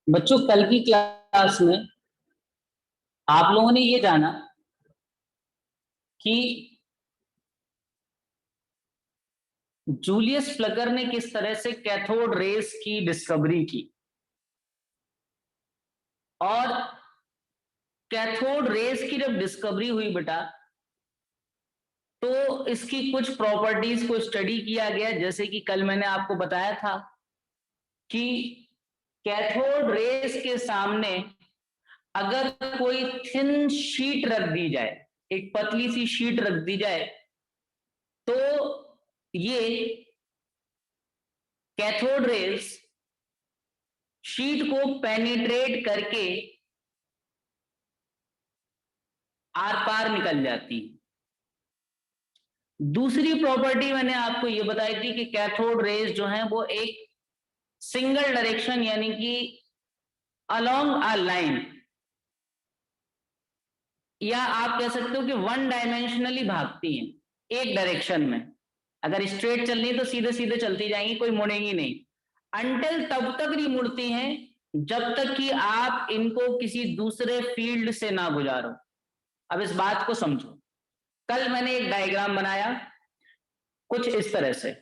बच्चों, कल की क्लास में आप लोगों ने ये जाना कि जूलियस प्लगर ने किस तरह से कैथोड रेस की डिस्कवरी की और कैथोड रेस की जब डिस्कवरी हुई बेटा, तो इसकी कुछ प्रॉपर्टीज को स्टडी किया गया। जैसे कि कल मैंने आपको बताया था कि कैथोड रेस के सामने अगर कोई थिन शीट रख दी जाए, एक पतली सी शीट रख दी जाए, तो ये कैथोड रेस शीट को पेनिट्रेट करके आर पार निकल जाती है। दूसरी प्रॉपर्टी मैंने आपको यह बताई थी कि कैथोड रेस जो है वो एक सिंगल डायरेक्शन यानी कि अलोंग अ लाइन, या आप कह सकते हो कि वन डायमेंशनली भागती हैं एक डायरेक्शन में। अगर स्ट्रेट चलनी है तो सीधे सीधे चलती जाएंगी, कोई मुड़ेंगी नहीं। अंटिल तब तक नहीं मुड़ती हैं जब तक कि आप इनको किसी दूसरे फील्ड से ना गुजारो। अब इस बात को समझो। कल मैंने एक डायग्राम बनाया कुछ इस तरह से,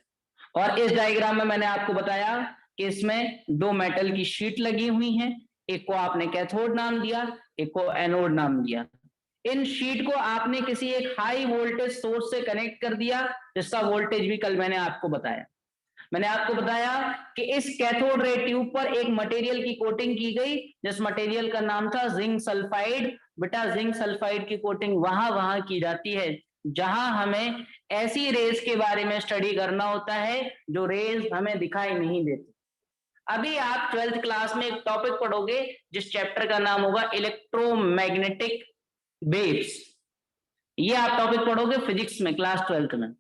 और इस डायग्राम में मैंने आपको बताया कि इसमें दो मेटल की शीट लगी हुई हैं। एक को आपने कैथोड नाम दिया, एक को एनोड नाम दिया। इन शीट को आपने किसी एक हाई वोल्टेज सोर्स से कनेक्ट कर दिया, जिसका वोल्टेज भी कल मैंने आपको बताया। मैंने आपको बताया कि इस कैथोड रे ट्यूब पर एक मटेरियल की कोटिंग की गई, जिस मटेरियल का नाम था जिंक सल्फाइड। बेटा, जिंक सल्फाइड की कोटिंग वहां की जाती है जहां हमें ऐसी रेस के बारे में स्टडी करना होता है जो रेस हमें दिखाई नहीं देती। अभी आप 12th क्लास में एक टॉपिक पढ़ोगे जिस चैप्टर का नाम होगा इलेक्ट्रोमैग्नेटिक वेव्स। ये आप टॉपिक पढ़ोगे फिजिक्स में क्लास 12th में।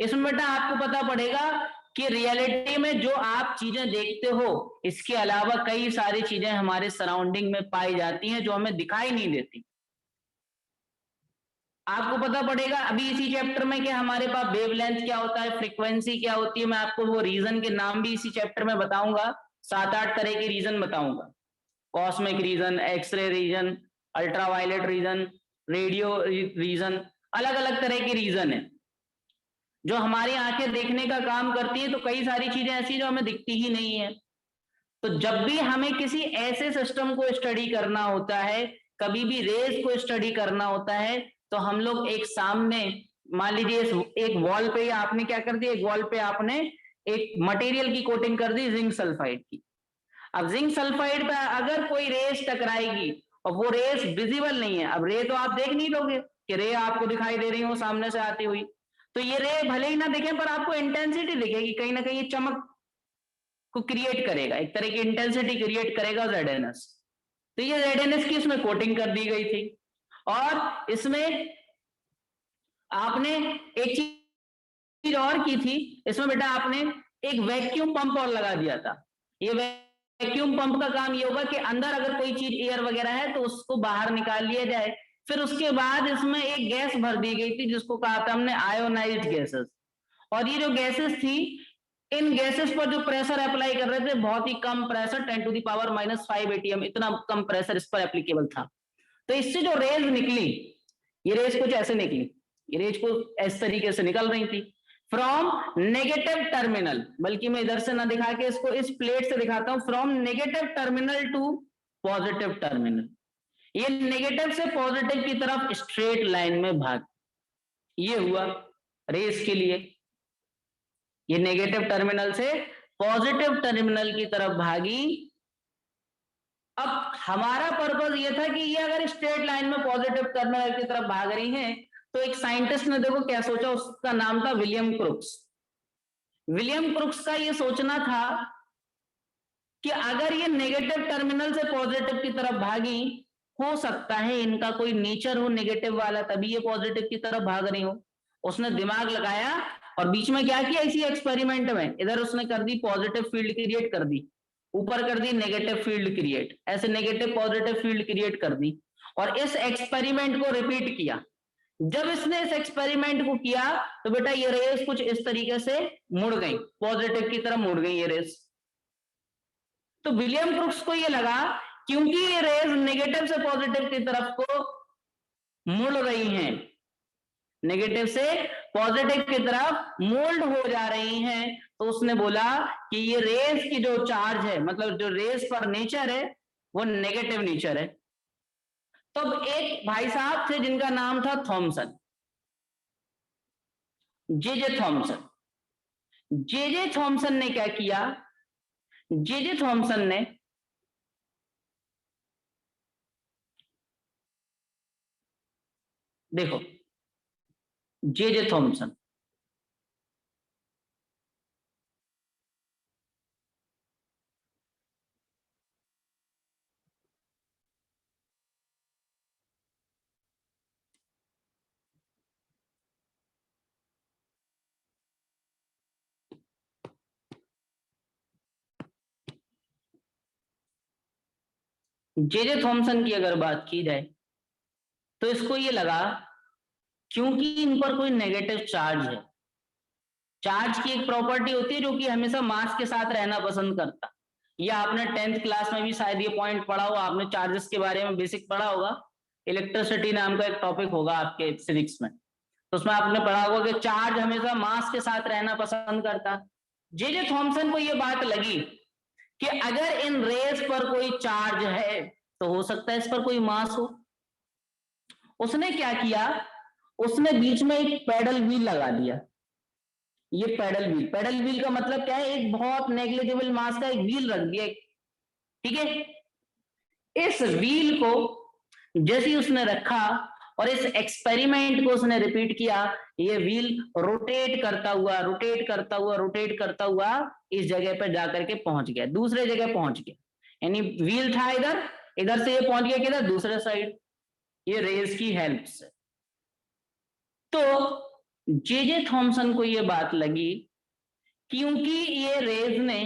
इसमें बेटा आपको पता पड़ेगा कि रियलिटी में जो आप चीजें देखते हो, इसके अलावा कई सारी चीजें हमारे सराउंडिंग में पाई जाती हैं जो हमें दिखाई नहीं देती। आपको पता पड़ेगा अभी इसी चैप्टर में कि हमारे पास वेवलेंथ क्या होता है, फ्रीक्वेंसी क्या होती है। मैं आपको वो रीजन के नाम भी इसी चैप्टर में बताऊंगा। 7-8 तरह के रीजन बताऊंगा। Cosmic region, x-ray region, ultraviolet region, radio region, अलग अलग तरह के रीजन है जो हमारी आंखें देखने का काम करती है। तो कई सारी चीजें ऐसी जो हमें दिखती ही नहीं है। तो जब भी हमें किसी ऐसे सिस्टम को स्टडी करना होता है, कभी भी रेस को स्टडी करना होता है, तो हम लोग एक सामने, मान लीजिए एक वॉल पे आपने क्या कर दिया, एक वॉल पे आपने एक मटेरियल की कोटिंग कर दी जिंक सल्फाइड की। अब जिंक सल्फाइड पे अगर कोई रेस टकराएगी और वो रेस विजिबल नहीं है, अब रे तो आप देख नहीं लोगे कि रे आपको दिखाई दे रही हो सामने से आती हुई, तो ये रे भले ही ना दिखे पर आपको इंटेंसिटी दिखेगी, कहीं ना कहीं चमक को क्रिएट करेगा, एक तरह की इंटेंसिटी क्रिएट करेगा जेडएनएस। तो ये जेडएनएस की इसमें कोटिंग कर दी गई थी। और इसमें आपने एक चीज और की थी, इसमें बेटा आपने एक वैक्यूम पंप और लगा दिया था। ये वैक्यूम पंप का काम ये होगा कि अंदर अगर कोई चीज एयर वगैरह है तो उसको बाहर निकाल लिया जाए। फिर उसके बाद इसमें एक गैस भर दी गई थी जिसको कहा था हमने आयोनाइज्ड गैसेस। और ये जो गैसेस थी, इन गैसेस पर जो प्रेशर अप्लाई कर रहे थे, बहुत ही कम प्रेशर, 10⁻⁻5 एटीएम, इतना कम प्रेशर इस पर एप्लीकेबल था। तो इससे जो रेज निकली, ये रेज कुछ ऐसे निकली, ये रेज को इस तरीके से निकल रही थी फ्रॉम नेगेटिव टर्मिनल। बल्कि मैं इधर से ना दिखा के इसको इस प्लेट से दिखाता हूं, from negative terminal to positive terminal. ये नेगेटिव से पॉजिटिव की तरफ स्ट्रेट लाइन में भाग, ये हुआ रेस के लिए। ये नेगेटिव टर्मिनल से पॉजिटिव टर्मिनल की तरफ भागी। अब हमारा पर्पज ये था कि ये अगर स्ट्रेट लाइन में पॉजिटिव टर्मिनल की तरफ भाग रही हैं, तो एक साइंटिस्ट ने देखो क्या सोचा, उसका नाम था विलियम क्रुक्स। विलियम क्रुक्स का ये सोचना था कि अगर ये नेगेटिव टर्मिनल से पॉजिटिव की तरफ भागी, हो सकता है इनका कोई नेचर हो नेगेटिव वाला, तभी ये पॉजिटिव की तरफ भाग रही हो। उसने दिमाग लगाया और बीच में क्या किया, इसी एक्सपेरिमेंट में इधर उसने कर दी पॉजिटिव फील्ड क्रिएट कर दी, ऊपर कर दी नेगेटिव फील्ड क्रिएट, ऐसे नेगेटिव पॉजिटिव फील्ड क्रिएट कर दी। और इस एक्सपेरिमेंट को रिपीट किया। जब इसने इस एक्सपेरिमेंट को किया तो बेटा ये रेस कुछ इस तरीके से मुड़ गई, पॉजिटिव की तरफ मुड़ गई ये रेस। तो विलियम क्रुक्स को ये लगा क्योंकि ये रेज नेगेटिव से पॉजिटिव की तरफ को मुड़ रही हैं, नेगेटिव से पॉजिटिव की तरफ मोल्ड हो जा रही हैं, तो उसने बोला कि ये रेज की जो चार्ज है, मतलब जो रेज पर नेचर है वो नेगेटिव नेचर है। तब एक भाई साहब थे जिनका नाम था Thomson, J Thomson. J Thomson ने क्या किया, जे थॉमसन ने देखो, जे थॉमसन जे थॉमसन की अगर बात की जाए तो इसको ये लगा क्योंकि इन पर कोई नेगेटिव चार्ज है। चार्ज की एक प्रॉपर्टी होती है जो कि हमेशा मास के साथ रहना पसंद करता, या आपने 10th क्लास में भी शायद ये पॉइंट पढ़ा हो, आपने चार्जेस के बारे में बेसिक पढ़ा होगा, इलेक्ट्रिसिटी नाम का एक टॉपिक होगा आपके फिजिक्स में, तो उसमें आपने पढ़ा होगा कि चार्ज हमेशा मास के साथ रहना पसंद करता। जे थॉमसन को ये बात लगी कि अगर इन रेस पर कोई चार्ज है तो हो सकता है इस पर कोई मास हो। उसने क्या किया, उसने बीच में एक पैडल व्हील लगा दिया। ये पैडल व्हील का मतलब क्या है, एक बहुत नेग्लिजिबल मास का एक व्हील रख दिया, ठीक है। इस व्हील को जैसे उसने रखा और इस एक्सपेरिमेंट को उसने रिपीट किया, ये व्हील रोटेट करता हुआ रोटेट करता हुआ रोटेट करता हुआ इस जगह पर जाकर के पहुंच गया, दूसरे जगह पहुंच गया। यानी व्हील था इधर, इधर से ये पहुंच गया किधर, दूसरे साइड, ये रेस की हेल्प से। तो जे थॉमसन को ये बात लगी क्योंकि ये रेज ने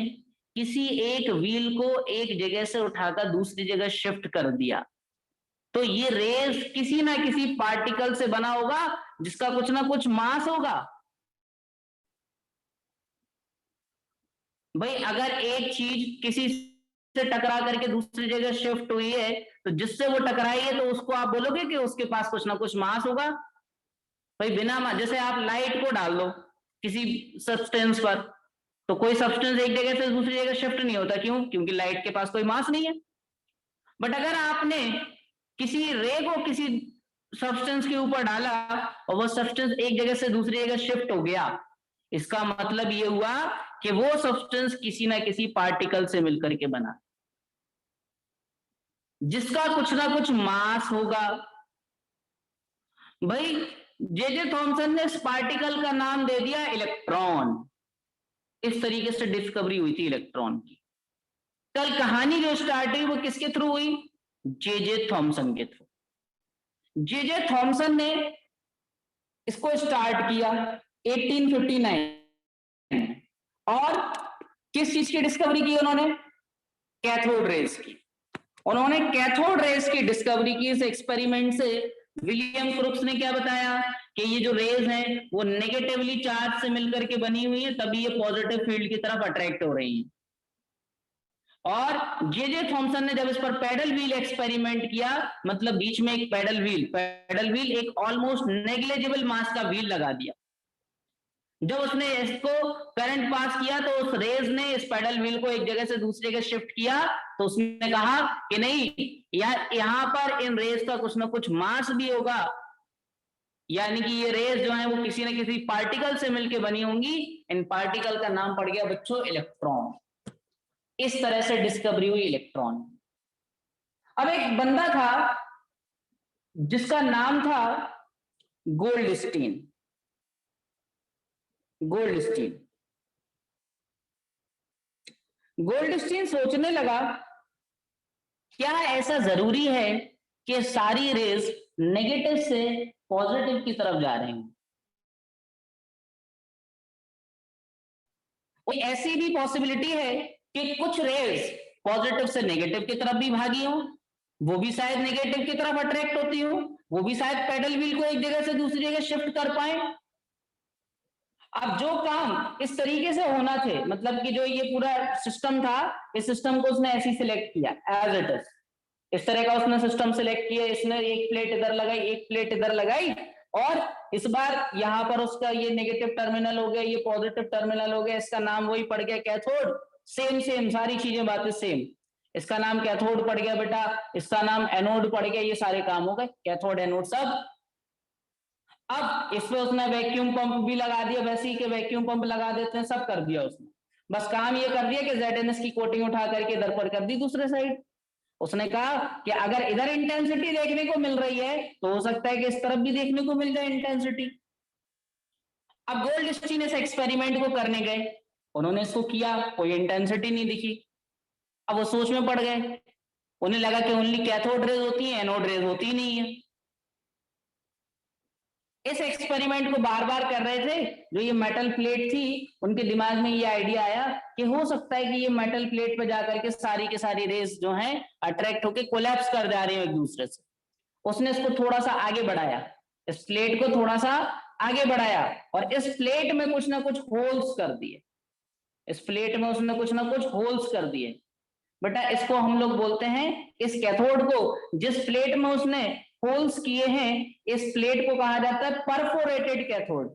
किसी एक व्हील को एक जगह से उठाकर दूसरी जगह शिफ्ट कर दिया, तो ये रेज किसी ना किसी पार्टिकल से बना होगा जिसका कुछ ना कुछ मास होगा। भाई अगर एक चीज किसी से टकरा करके दूसरी जगह शिफ्ट हुई है तो जिससे वो टकराई है तो उसको आप बोलोगे कि उसके पास कुछ ना कुछ मास होगा। भाई बिना मास, जैसे आप लाइट को डाल दो किसी सब्सटेंस पर तो कोई सब्सटेंस एक जगह से दूसरी जगह शिफ्ट नहीं होता, क्यों, क्योंकि लाइट के पास कोई मास नहीं है। बट अगर आपने किसी रे को किसी सब्सटेंस के ऊपर डाला और वो सब्सटेंस एक जगह से दूसरी जगह शिफ्ट हो गया, इसका मतलब ये हुआ कि वो सब्सटेंस किसी ना किसी पार्टिकल से मिलकर के बना जिसका कुछ ना कुछ मास होगा। भाई जे थॉमसन ने इस पार्टिकल का नाम दे दिया इलेक्ट्रॉन। इस तरीके से डिस्कवरी हुई थी इलेक्ट्रॉन की। कल कहानी जो स्टार्ट हुई वो किसके थ्रू हुई, जे थॉमसन के थ्रू। जे थॉमसन ने इसको स्टार्ट किया 1859 और किस चीज की डिस्कवरी की उन्होंने, कैथोड रेज की। उन्होंने कैथोड रेज की डिस्कवरी की। इस एक्सपेरिमेंट से विलियम क्रुक्स ने क्या बताया कि ये जो रेज हैं वो नेगेटिवली चार्ज से मिलकर के बनी हुई है, तभी ये पॉजिटिव फील्ड की तरफ अट्रैक्ट हो रही है। और जे थॉमसन ने जब इस पर पैडल व्हील एक्सपेरिमेंट किया, मतलब बीच में एक पैडल व्हील एक ऑलमोस्ट नेग्लिजिबल मास का व्हील लगा दिया। जब उसने इसको करंट पास किया तो उस रेज ने इस पैडल व्हील को एक जगह से दूसरी जगह शिफ्ट किया, तो उसने कहा कि नहीं यार यहां पर इन रेज का कुछ ना कुछ मास भी होगा, यानी कि ये रेज जो है वो किसी न किसी पार्टिकल से मिलकर बनी होंगी। इन पार्टिकल का नाम पड़ गया बच्चों इलेक्ट्रॉन। इस तरह से डिस्कवरी हुई इलेक्ट्रॉन। अब एक बंदा था जिसका नाम था गोल्डस्टीन। गोल्डस्टीन सोचने लगा क्या ऐसा जरूरी है कि सारी रेज नेगेटिव से पॉजिटिव की तरफ जा रही हैं। ऐसी भी पॉसिबिलिटी है कि कुछ रेज पॉजिटिव से नेगेटिव की तरफ भी भागी हो, वो भी शायद नेगेटिव की तरफ अट्रैक्ट होती हो, वो भी शायद पैडल व्हील को एक जगह से दूसरी जगह शिफ्ट कर पाए। अब जो काम इस तरीके से होना थे, मतलब कि जो ये पूरा सिस्टम था, इस सिस्टम को उसने ऐसे सिलेक्ट किया एज इट इज, इस तरह का उसने सिस्टम सिलेक्ट किया, इसने एक प्लेट इधर लगाई, एक प्लेट इधर लगाई, और इस बार यहाँ पर उसका ये नेगेटिव टर्मिनल हो गया, ये पॉजिटिव टर्मिनल हो गया, इसका नाम वही पड़ गया कैथोड, सेम सेम सारी चीजें बातें सेम, इसका नाम कैथोड पड़ गया बेटा, इसका नाम एनोड पड़ गया, ये सारे काम हो गए, कैथोड एनोड सब। अब इसमें उसने वैक्यूम पंप भी लगा दिया, वैसे ही के वैक्यूम पंप लगा देते हैं, सब कर दिया उसने, बस काम ये कर दिया कि ZNS की कोटिंग उठा करके इधर पर कर दी दूसरे साइड। उसने कहा कि अगर इधर इंटेंसिटी देखने को मिल रही है तो हो सकता है कि इस तरफ भी देखने को मिल जाए इंटेंसिटी। अब गोल्डस्टीन इस एक्सपेरिमेंट को करने गए, उन्होंने इसको किया, कोई इंटेंसिटी नहीं दिखी। अब वो सोच में पड़ गए, उन्हें लगा कि ओनली कैथोड रेज होती है, एनोड रेज होती ही नहीं है। इस एक्सपेरिमेंट को बार बार कर रहे थे, जो ये मेटल प्लेट थी, उनके दिमाग में ये आइडिया आया कि हो सकता है कि ये मेटल प्लेट पर जाकर के सारी रेस जो हैं अट्रैक्ट होकर कोलैप्स कर जा रही है एक दूसरे से। उसने इसको थोड़ा सा आगे बढ़ाया, इस प्लेट को थोड़ा सा आगे बढ़ाया, और इस प्लेट में कुछ ना कुछ होल्स कर दिए, इस प्लेट में उसने कुछ ना कुछ होल्स कर दिए। बेटा इसको हम लोग बोलते हैं, इस कैथोड को जिस प्लेट में उसने होल्स किए हैं, इस प्लेट को कहा जाता है परफोरेटेड कैथोड।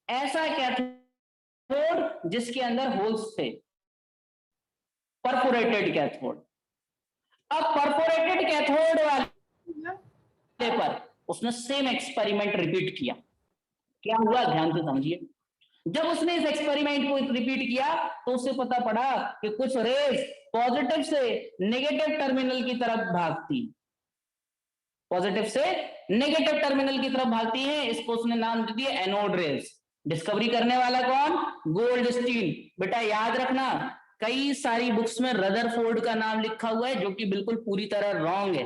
ऐसा कैथोड जिसके अंदर होल्स थे, परफोरेटेड कैथोड। अब परफोरेटेड कैथोड वाले पर उसने सेम एक्सपेरिमेंट रिपीट किया। क्या हुआ ध्यान से समझिए, जब उसने इस एक्सपेरिमेंट को रिपीट किया तो उसे पता पड़ा कि कुछ रेस पॉजिटिव से नेगेटिव टर्मिनल की तरफ भागती, पॉजिटिव से नेगेटिव टर्मिनल की तरफ भागती है। इसको उसने नाम दे दिया एनोड रेस। डिस्कवरी करने वाला कौन? गोल्डस्टीन। बेटा याद रखना, कई सारी बुक्स में रदरफोर्ड का नाम लिखा हुआ है, जो कि बिल्कुल पूरी तरह रॉन्ग है।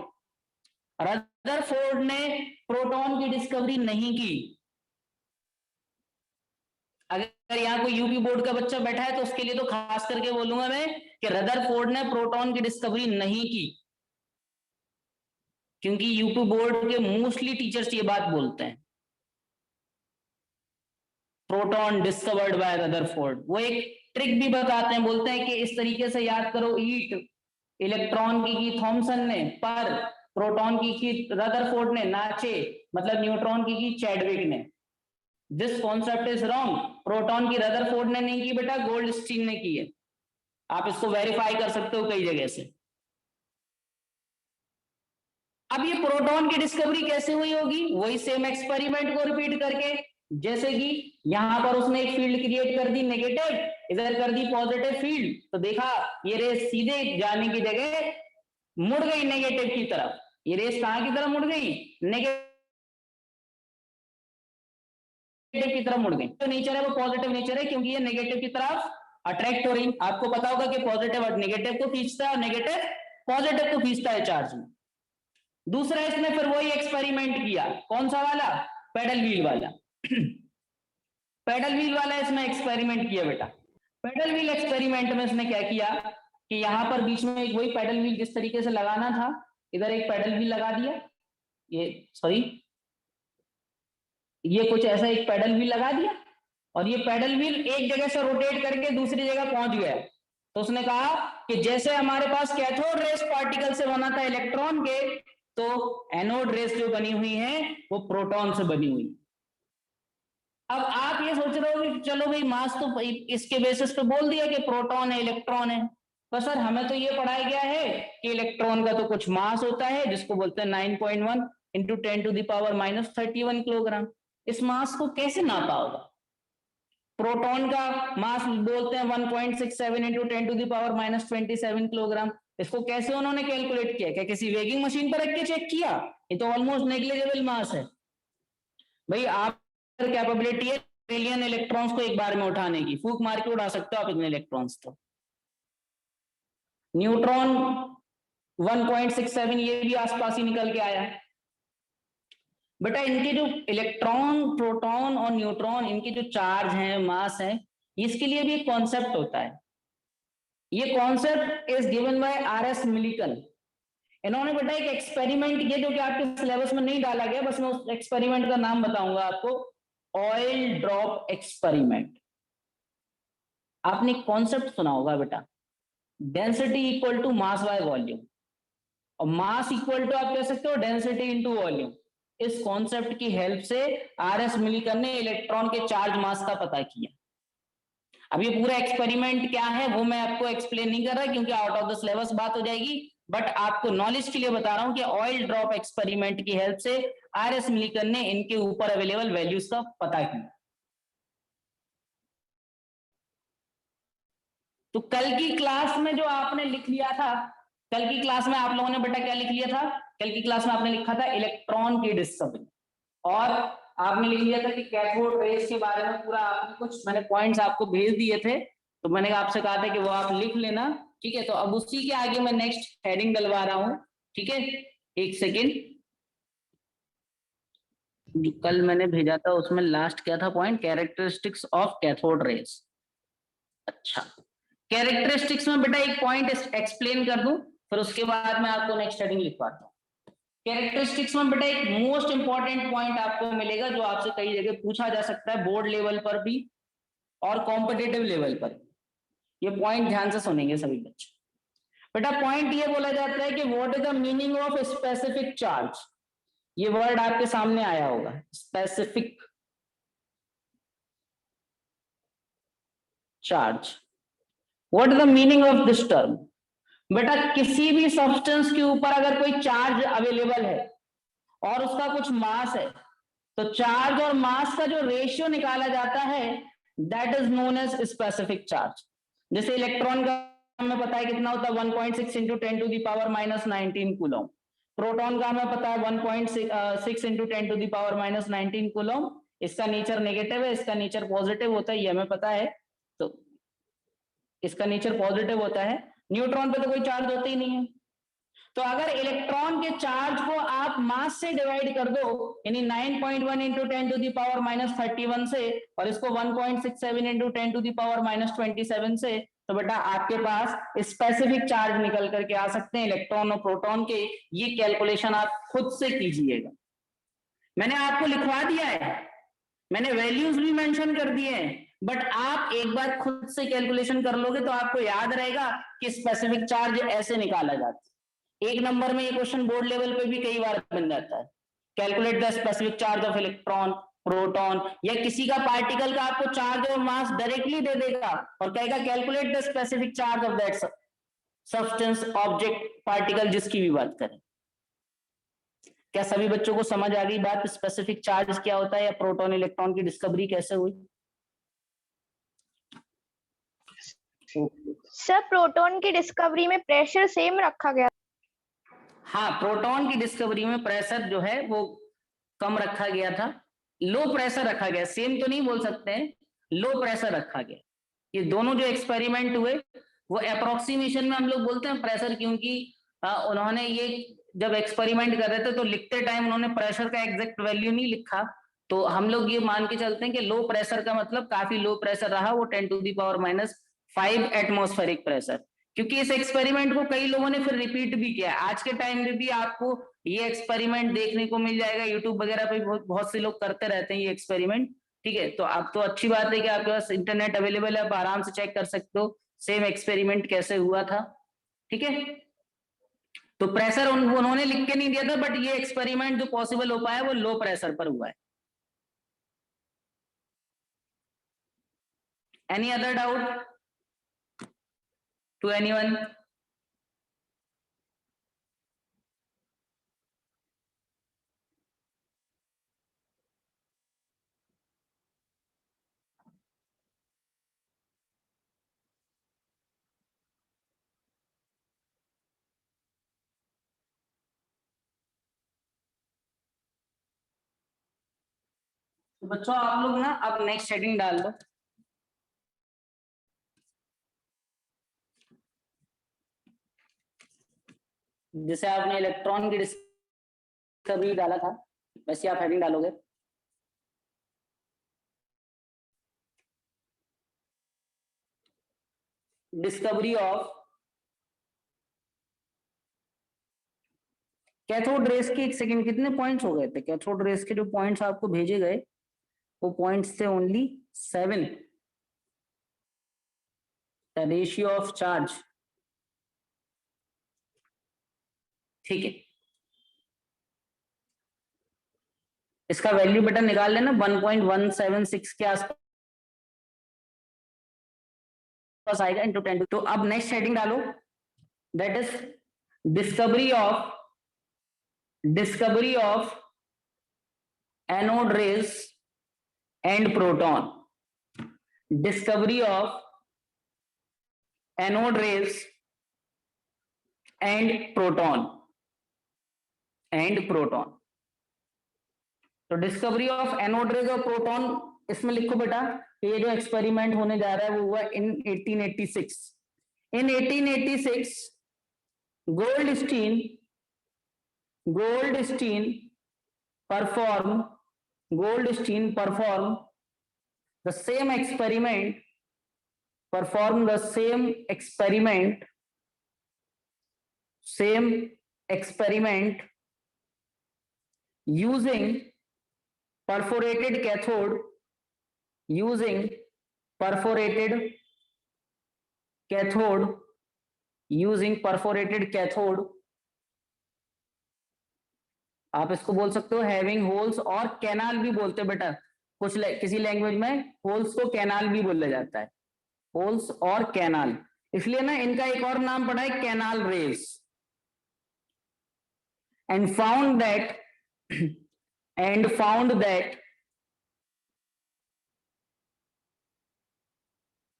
रदरफोर्ड ने प्रोटॉन की डिस्कवरी नहीं की। अगर यहाँ कोई यूपी बोर्ड का बच्चा बैठा है तो उसके लिए तो खास करके बोलूंगा मैं कि रदरफोर्ड ने प्रोटॉन की डिस्कवरी नहीं की, क्योंकि यूपी बोर्ड के मोस्टली टीचर्स ये बात बोलते हैं, प्रोटॉन डिस्कवर्ड बाय रदरफोर्ड। वो एक ट्रिक भी बताते हैं, बोलते हैं कि इस तरीके से याद करो, ईट इलेक्ट्रॉन की थॉमसन ने, पर प्रोटॉन की रदरफोर्ड ने, नाचे मतलब न्यूट्रॉन की चैडविक ने। This concept is wrong, proton की रदरफोर्ड ने नहीं की बेटा, गोल्डस्टीन ने की है। आप इसको वेरीफाई कर सकते हो कई जगह से। अब ये प्रोटॉन की डिस्कवरी कैसे हुई होगी? वही सेम एक्सपेरिमेंट को रिपीट करके, जैसे कि यहां पर उसने एक फील्ड क्रिएट कर दी नेगेटिव, इधर कर दी पॉजिटिव फील्ड, तो देखा ये रेस सीधे जाने की जगह मुड़ गई नेगेटिव की तरफ। ये रेस कहां की तरफ मुड़ गई? नेगेटिव की तरफ मुड़ गई। तो नेचर है वो पॉजिटिव नेचर है, क्योंकि ये नेगेटिव की तरफ अट्रैक्ट हो रही। आपको पता होगा कि पॉजिटिव नेगेटिव को खींचता है और नेगेटिव पॉजिटिव को खींचता है चार्ज में। दूसरा इसने फिर वही एक्सपेरिमेंट किया, कौन सा वाला? पेडल व्हील वाला। पेडल व्हील वाला इसमें एक्सपेरिमेंट किया बेटा। पेडल व्हील एक्सपेरिमेंट में इसने क्या किया कि यहां पर बीच में एक वही पेडल व्हील जिस तरीके से लगाना था, इधर एक पेडल व्हील लगा दिया, ये सॉरी ये कुछ ऐसा एक पेडल व्हील लगा दिया, और ये पेडल व्हील एक जगह से रोटेट करके दूसरी जगह पहुंच गया। तो उसने कहा कि जैसे हमारे पास कैथोड रेस पार्टिकल से बना था इलेक्ट्रॉन के, तो एनोड रेस जो बनी हुई है वो प्रोटॉन से बनी हुई। अब आप ये सोच रहे हो कि चलो भाई मास तो इसके बेसिस पे बोल दिया कि प्रोटॉन है इलेक्ट्रॉन है, पर सर हमें तो ये पढ़ाया गया है कि इलेक्ट्रॉन का तो कुछ मास होता है जिसको बोलते हैं 9.1 इंटू 10⁻³ किलोग्राम। इस मास को कैसे नापा होगा? प्रोटॉन का मास बोलते हैं 1.67 इंटू 10⁻27 किलोग्राम। इसको कैसे उन्होंने कैलकुलेट किया? क्या किसी वेगिंग मशीन पर रख के चेक किया? ये तो ऑलमोस्ट नेग्लिजिबल मास है भाई। आप कैपेबिलिटी है ट्रिलियन इलेक्ट्रॉन्स को एक बार में उठाने की, फूक मार के उड़ा सकते हो आप इतने इलेक्ट्रॉन्स। तो न्यूट्रॉन 1.67 ये भी आसपास ही निकल के आया है बेटा। इनके जो इलेक्ट्रॉन, प्रोटॉन और न्यूट्रॉन, इनके जो चार्ज हैं, मास है, इसके लिए भी एक कॉन्सेप्ट होता है। ये concept is given by RS Millikan. इन्होंने बेटा एक एक्सपेरिमेंट किया जो कि आपके सिलेबस में नहीं डाला गया, बस मैं उस एक्सपेरिमेंट का नाम बताऊंगा आपको। Oil drop experiment. आपने कॉन्सेप्ट सुना होगा बेटा, density equal to mass by volume, और मास इक्वल टू आप कह सकते हो डेंसिटी इनटू वॉल्यूम। इस कॉन्सेप्ट की हेल्प से आरएस मिलिकर ने इलेक्ट्रॉन के चार्ज मास का पता किया। अब ये पूरा एक्सपेरिमेंट क्या है वो मैं आपको एक्सप्लेन नहीं कर रहा क्योंकि आउट ऑफ द सिलेबस बात हो जाएगी, बट आपको नॉलेज के लिए बता रहा हूं कि ऑयल ड्रॉप एक्सपेरिमेंट की हेल्प से आरएस मिलिकर ने इनके ऊपर अवेलेबल वैल्यूज का पता किया। तो कल की क्लास में जो आपने लिख लिया था, कल की क्लास में आप लोगों ने बेटा क्या लिख लिया था, कल की क्लास में आपने लिखा था इलेक्ट्रॉन की डिस्कवरी, और आपने लिख लिया था कि कैथोड रेस के बारे में पूरा आपने कुछ मैंने पॉइंट्स आपको भेज दिए थे, तो मैंने आपसे कहा था कि वो आप लिख लेना, ठीक है। तो अब उसी के आगे मैं नेक्स्ट हेडिंग डलवा रहा हूं, ठीक है। एक सेकेंड, जो कल मैंने भेजा था उसमें लास्ट क्या था point, characteristics of cathode rays. अच्छा, कैरेक्टरिस्टिक्स में बेटा एक पॉइंट एक्सप्लेन कर दूं, फिर उसके बाद मैं आपको नेक्स्ट हेडिंग लिखवाता हूं। कैरेक्टरिस्टिक्स में बेटा एक मोस्ट इंपॉर्टेंट पॉइंट आपको मिलेगा जो आपसे कई जगह पूछा जा सकता है, बोर्ड लेवल पर भी और कॉम्पिटिटिव लेवल पर। ये पॉइंट ध्यान से सुनेंगे सभी बच्चे। बेटा पॉइंट ये बोला जाता है कि what is the meaning of specific charge. ये वर्ड आपके सामने आया होगा, specific charge. What is the meaning of this term. बेटा किसी भी सब्सटेंस के ऊपर अगर कोई चार्ज अवेलेबल है और उसका कुछ मास है, तो चार्ज और मास का जो रेशियो निकाला जाता है that is known as specific charge. जैसे इलेक्ट्रॉन का हमें पता है कितना होता है, 1.6 into 10 to the power minus 19 coulomb. Proton का हमें पता है 1.6 into 10 to the power minus 19 coulomb. इसका नेचर नेगेटिव है, इसका नेचर पॉजिटिव होता है, ये हमें पता है। तो इसका नेचर पॉजिटिव होता है। न्यूट्रॉन पे तो कोई चार्ज होता ही नहीं है। तो अगर इलेक्ट्रॉन के चार्ज को आप मास से डिवाइड कर दो, यानी 9.1 into 10 to the power minus 31 से, और इसको 1.67 into 10 to the power minus 27 से, तो बेटा आपके पास स्पेसिफिक चार्ज निकल करके आ सकते हैं इलेक्ट्रॉन और प्रोटॉन के। ये कैलकुलेशन आप खुद से कीजिएगा, मैंने आपको लिखवा दिया है, मैंने वैल्यूज भी मेंशन कर दिए हैं, बट आप एक बार खुद से कैलकुलेशन कर लोगे तो आपको याद रहेगा कि स्पेसिफिक चार्ज ऐसे निकाला जाता है। एक नंबर में ये क्वेश्चन बोर्ड लेवल पे भी कई बार बन जाता है, calculate the specific charge of electron proton, या किसी का पार्टिकल का आपको चार्ज और मास डायरेक्टली दे देगा और कहेगा calculate the specific charge of that substance object particle, जिसकी भी बात करें। क्या सभी बच्चों को समझ आ गई बात, स्पेसिफिक चार्ज क्या होता है या प्रोटॉन इलेक्ट्रॉन की डिस्कवरी कैसे हुई? सर प्रोटॉन की डिस्कवरी में प्रेशर सेम रखा गया। हाँ, प्रोटॉन की डिस्कवरी में प्रेशर जो है वो कम रखा गया था, लो प्रेशर रखा गया, सेम तो नहीं बोल सकते हैं, लो प्रेशर रखा गया। ये दोनों जो एक्सपेरिमेंट हुए वो अप्रोक्सीमेशन में हम लोग बोलते हैं प्रेशर, क्योंकि उन्होंने ये जब एक्सपेरिमेंट कर रहे थे तो लिखते टाइम उन्होंने प्रेशर का एग्जैक्ट वैल्यू नहीं लिखा, तो हम लोग ये मान के चलते हैं कि लो प्रेशर का मतलब काफी लो प्रेशर रहा, वो 10 to the power minus 5 atmospheric pressure. क्योंकि इस एक्सपेरिमेंट को कई लोगों ने फिर रिपीट भी किया, आज के टाइम में भी आपको ये एक्सपेरिमेंट देखने को मिल जाएगा, यूट्यूब वगैरह पे बहुत से लोग करते रहते हैं ये एक्सपेरिमेंट, ठीक है। तो अब तो अच्छी बात है कि आपके पास इंटरनेट अवेलेबल है, आप आराम से चेक कर सकते हो सेम एक्सपेरिमेंट कैसे हुआ था, ठीक है। तो प्रेशर उन्होंने लिख के नहीं दिया था, बट ये एक्सपेरिमेंट जो पॉसिबल हो पाया वो लो प्रेशर पर हुआ है। Any other doubt to anyone? तो बच्चों आप लोग ना अब नेक्स्ट हेडिंग डाल दो। जैसे आपने इलेक्ट्रॉन की डिस्कवरी डाला था वैसे आप हेडिंग डालोगे, डिस्कवरी ऑफ कैथोड रेस के। एक सेकंड, कितने पॉइंट्स हो गए थे कैथोड रेस के जो पॉइंट्स आपको भेजे गए, वो पॉइंट्स थे only 7। The ratio of charge, ठीक है, इसका वैल्यू बेटा निकाल लेना 1.176 के आसपास आएगा इंटू 10। तो अब नेक्स्ट हेडिंग डालो, that is discovery of anode rays and proton, discovery of anode rays and proton, तो डिस्कवरी ऑफ एनोड रेज और प्रोटॉन, इसमें लिखो बेटा ये जो एक्सपेरिमेंट होने जा रहा है वो हुआ इन 1886। इन 1886 Goldstein perform the same experiment, using perforated cathode, using perforated cathode, आप इसको बोल सकते हो हैविंग होल्स, और कैनाल भी बोलते हो बेटा, किसी लैंग्वेज में होल्स को कैनाल भी बोला जाता है, होल्स और कैनाल, इसलिए ना इनका एक और नाम पड़ा है canal raise. And found that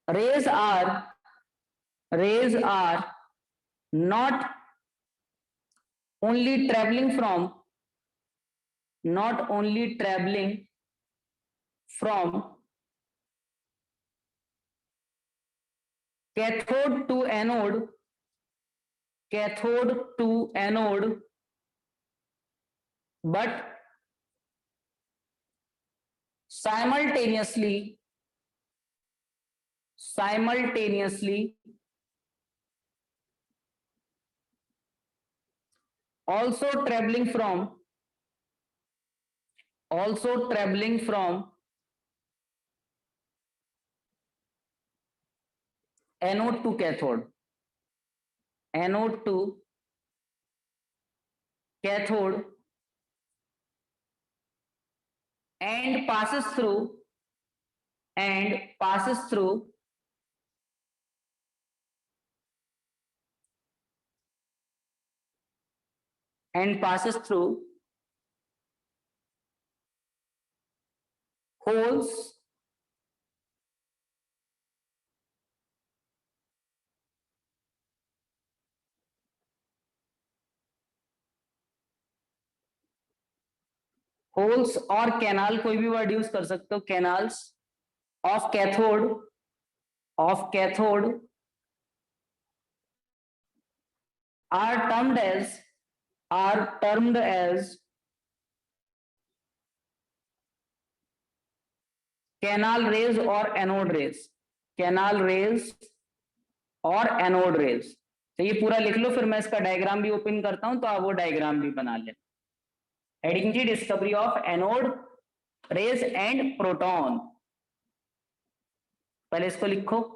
rays are not only traveling from cathode to anode, but simultaneously also traveling from anode to cathode, and passes through holes और कैनाल, कोई भी वर्ड यूज कर सकते हो, canals of cathode are termed as canal raise और anode rays, तो ये पूरा लिख लो, फिर मैं इसका डायग्राम भी ओपन करता हूं तो आप वो डायग्राम भी बना लें। हेडिंग जी, discovery of anode rays and proton, पहले इसको लिखो।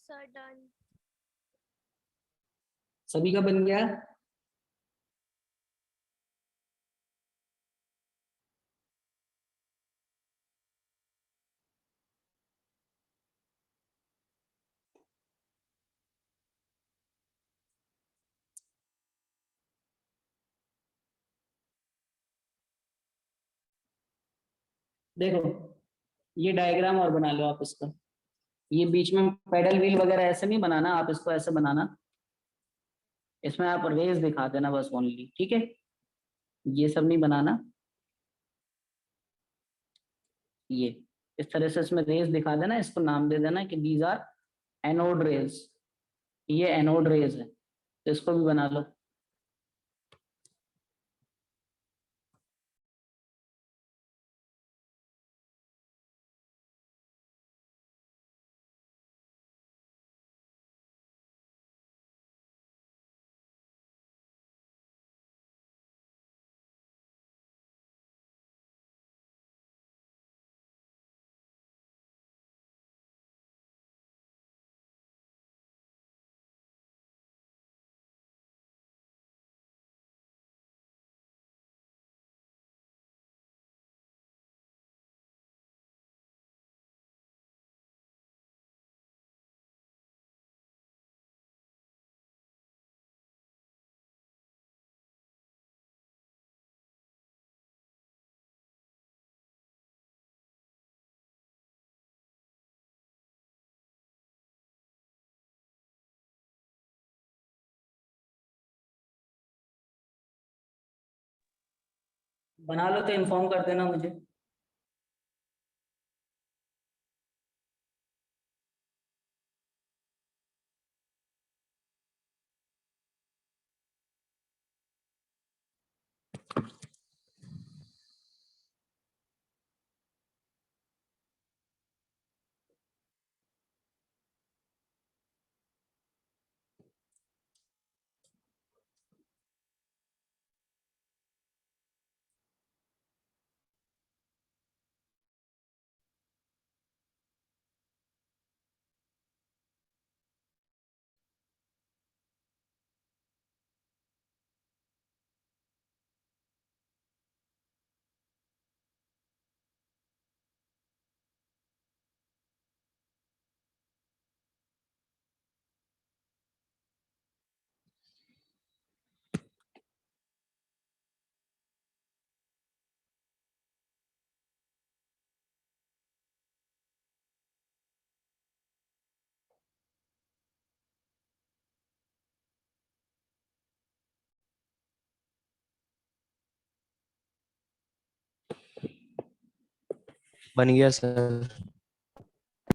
Sir done. सभी का बन गया? देखो ये डायग्राम और बना लो आप इसका, ये बीच में पेडल व्हील वगैरह ऐसे नहीं बनाना, आप इसको ऐसे बनाना, इसमें आप रेस दिखा देना बस ओनली, ठीक है, ये सब नहीं बनाना, ये इस तरह से इसमें रेस दिखा देना, इसको नाम दे देना कि दीज आर एनोड रेज, ये एनोड रेज है, तो इसको भी बना लो। बना लो तो इन्फॉर्म कर देना मुझे। बन गया सर।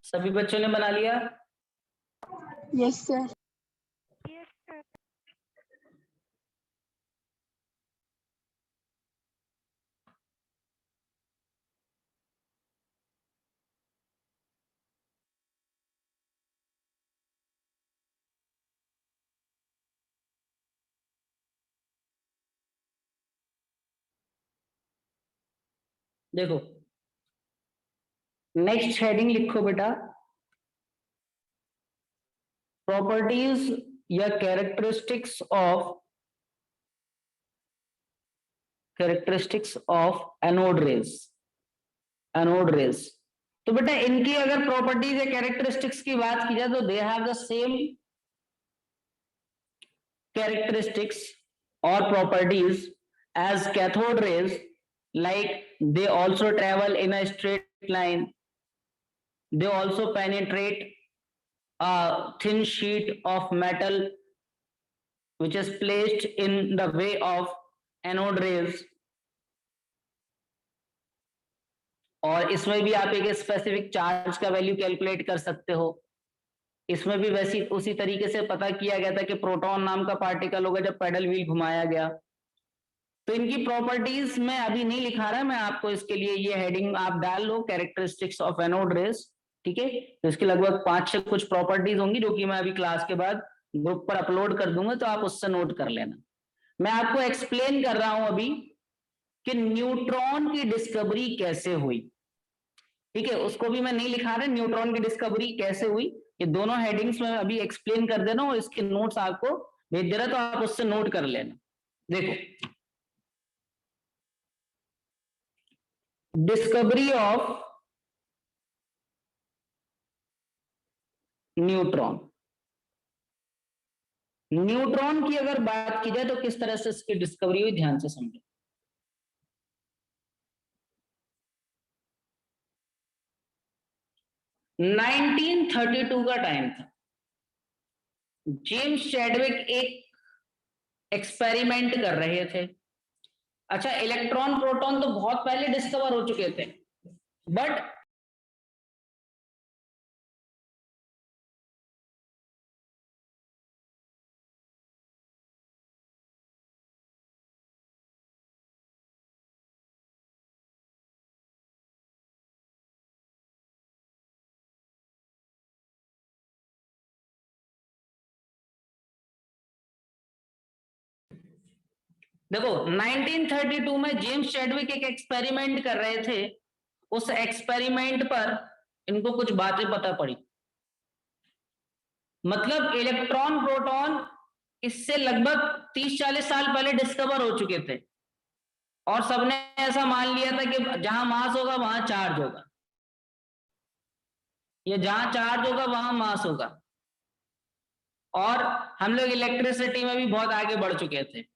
सभी बच्चों ने बना लिया? Yes sir. देखो नेक्स्ट हेडिंग लिखो बेटा, प्रॉपर्टीज या characteristics of anode raise, anode rays. तो बेटा इनकी अगर प्रॉपर्टीज या कैरेक्टरिस्टिक्स की बात की जाए तो they have the same characteristics or properties as cathode rays, like they also travel in a straight line, they also penetrate a thin sheet of metal which is placed in the way of anode rays, और इसमें भी आप एक specific charge का value calculate कर सकते हो। इसमें भी वैसी उसी तरीके से पता किया गया था कि प्रोटॉन नाम का पार्टिकल होगा जब पेडल व्हील घुमाया गया। तो इनकी प्रॉपर्टीज मैं अभी नहीं लिखा रहा, मैं आपको इसके लिए ये हेडिंग आप डाल लो, कैरेक्टरिस्टिक्स ऑफ एनोड रेज, ठीक है। तो इसके लगभग 5-6 कुछ प्रॉपर्टीज होंगी जो कि मैं अभी क्लास के बाद ग्रुप पर अपलोड कर दूंगा, तो आप उससे नोट कर लेना। मैं आपको एक्सप्लेन कर रहा हूं अभी कि न्यूट्रॉन की डिस्कवरी कैसे हुई, ठीक है, उसको भी मैं नहीं लिखा रहा, न्यूट्रॉन की डिस्कवरी कैसे हुई, ये दोनों हेडिंग्स में अभी एक्सप्लेन कर दे रहा हूं, इसके नोट्स आपको भेज दे रहा, तो आप उससे नोट कर लेना। देखो डिस्कवरी ऑफ न्यूट्रॉन, न्यूट्रॉन की अगर बात की जाए तो किस तरह से इसकी डिस्कवरी हुई, ध्यान से समझो। 1932 का टाइम था। जेम्स चैडविक एक एक्सपेरिमेंट कर रहे थे। अच्छा, इलेक्ट्रॉन प्रोटॉन तो बहुत पहले डिस्कवर हो चुके थे, बट देखो 1932 में जेम्स चैडविक एक एक्सपेरिमेंट कर रहे थे। उस एक्सपेरिमेंट पर इनको कुछ बातें पता पड़ी। मतलब इलेक्ट्रॉन प्रोटॉन इससे लगभग 30-40 साल पहले डिस्कवर हो चुके थे, और सबने ऐसा मान लिया था कि जहां मास होगा वहां चार्ज होगा, या जहां चार्ज होगा वहां मास होगा। और हम लोग इलेक्ट्रिसिटी में भी बहुत आगे बढ़ चुके थे।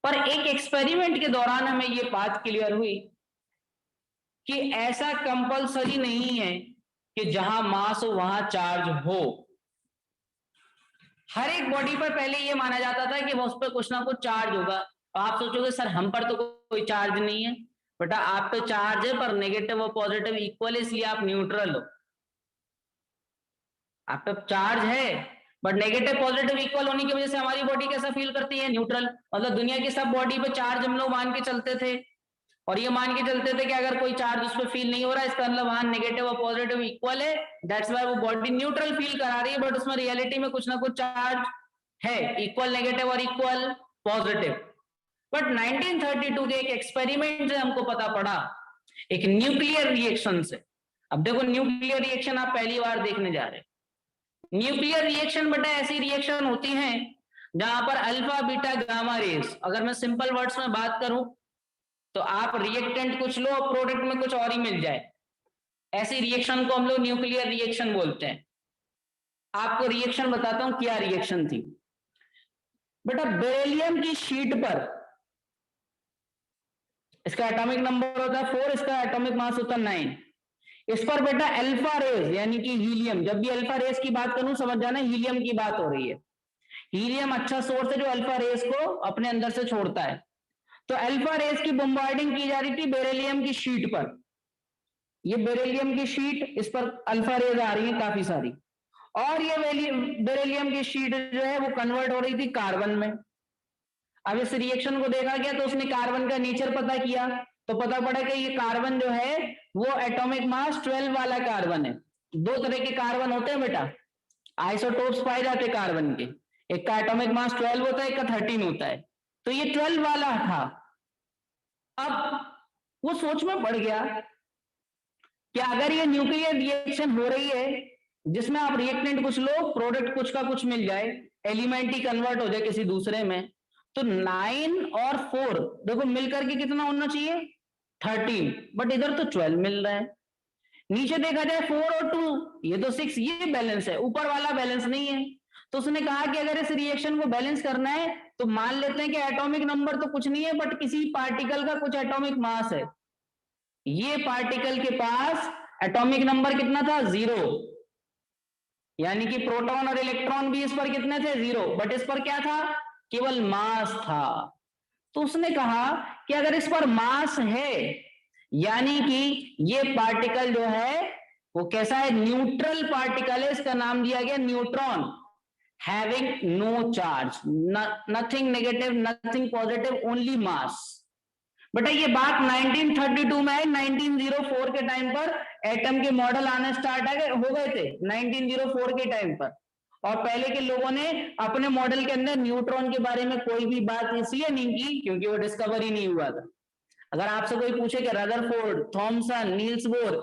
पर एक एक्सपेरिमेंट के दौरान हमें ये बात क्लियर हुई कि ऐसा कंपलसरी नहीं है कि जहां मास हो वहां चार्ज हो। हर एक बॉडी पर पहले ये माना जाता था कि उस पर कुछ ना कुछ चार्ज होगा। आप सोचोगे सर हम पर तो कोई चार्ज नहीं है। बेटा आप पे चार्ज है, पर नेगेटिव और पॉजिटिव इक्वल है, इसलिए आप न्यूट्रल हो। आप पे चार्ज है, बट नेगेटिव पॉजिटिव इक्वल होने की वजह से हमारी बॉडी कैसा फील करती है? न्यूट्रल। मतलब दुनिया की सब बॉडी पे चार्ज हम लोग मान के चलते थे, और ये मान के चलते थे कि अगर कोई चार्ज उस पर फील नहीं हो रहा है, इसका मतलब वहां नेगेटिव और पॉजिटिव इक्वल है, दैट्स व्हाई वो बॉडी न्यूट्रल फील करा रही है। बट उसमें रियलिटी में कुछ ना कुछ चार्ज है, इक्वल नेगेटिव और इक्वल पॉजिटिव। बट 1932 के एक एक्सपेरिमेंट से हमको पता पड़ा, एक न्यूक्लियर रिएक्शन से। अब देखो न्यूक्लियर रिएक्शन आप पहली बार देखने जा रहे हैं। न्यूक्लियर रिएक्शन बेटा ऐसी रिएक्शन होती हैं जहां पर अल्फा बीटा गामा रेस, अगर मैं सिंपल वर्ड्स में बात करूं तो आप रिएक्टेंट कुछ लो और प्रोडक्ट में कुछ और ही मिल जाए, ऐसी रिएक्शन को हम लोग न्यूक्लियर रिएक्शन बोलते हैं। आपको रिएक्शन बताता हूं क्या रिएक्शन थी। बेटा बेरिलियम की शीट पर, इसका एटॉमिक नंबर होता है 4, इसका एटॉमिक मास होता है 9। इस पर बेटा अल्फा रेज यानी कि हीलियम, जब भी अल्फा रेज की बात करूं समझ जाना हीलियम की बात हो रही है। हीलियम अच्छा सोर्स है जो अल्फा रेज को अपने अंदर से छोड़ता है। तो अल्फा रेज की बम्बार्डिंग की जा रही थी बेरिलियम की शीट पर। ये बेरिलियम की शीट, इस पर अल्फा रेज आ रही है काफी सारी, और ये बेरिलियम की शीट जो है वो कन्वर्ट हो रही थी कार्बन में। अब इस रिएक्शन को देखा गया तो उसने कार्बन का नेचर पता किया, तो पता पड़ा कि ये कार्बन जो है वो एटॉमिक मास 12 वाला कार्बन है। दो तरह के कार्बन होते हैं बेटा, आइसोटोप्स पाए जाते कार्बन के, एक का एटॉमिक मास 12 होता है, एक का 13 होता है। तो ये 12 वाला था। अब वो सोच में पड़ गया कि अगर ये न्यूक्लियर रिएक्शन हो रही है जिसमें आप रिएक्टेंट कुछ लो प्रोडक्ट कुछ का कुछ मिल जाए, एलिमेंट ही कन्वर्ट हो जाए किसी दूसरे में, तो 9 और 4 देखो मिलकर के कितना होना चाहिए? 13, बट इधर तो 12 मिल रहा है। नीचे देखा जाए 4 और 2, ये तो 6, ये बैलेंस है, ऊपर वाला बैलेंस नहीं है। तो उसने कहा कि अगर इस रिएक्शन को बैलेंस करना है तो मान लेते हैं कि एटॉमिक नंबर तो कुछ नहीं है, बट किसी पार्टिकल का कुछ एटॉमिक मास है। ये पार्टिकल के पास एटॉमिक नंबर कितना था? 0, यानी कि प्रोटॉन और इलेक्ट्रॉन भी इस पर कितने थे? 0, बट इस पर क्या था? केवल मास था। तो उसने कहा कि अगर इस पर मास है, यानी कि ये पार्टिकल जो है वो कैसा है? न्यूट्रल पार्टिकल है, इसका नाम दिया गया neutron, having no charge, nothing negative nothing positive, only mass. बेटा ये बात 1932 में है। 1904 के टाइम पर एटम के मॉडल आने स्टार्ट हो गए थे 1904 के टाइम पर, और पहले के लोगों ने अपने मॉडल के अंदर न्यूट्रॉन के बारे में कोई भी बात इसलिए नहीं की क्योंकि वो डिस्कवर ही नहीं हुआ था। अगर आपसे कोई पूछे कि रदरफोर्ड, थॉमसन, नील्स बोर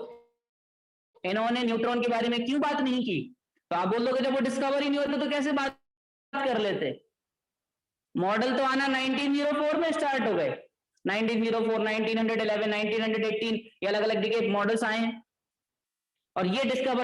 इन्होंने न्यूट्रॉन के बारे में क्यों बात नहीं की, तो आप बोल दोगे जब वो डिस्कवर ही नहीं होता तो कैसे बात कर लेते। मॉडल तो आना 1904 में स्टार्ट हो गए। 1904, 1911, 1918 ये अलग अलग डिकेड मॉडल्स आए, और ये डिस्कवर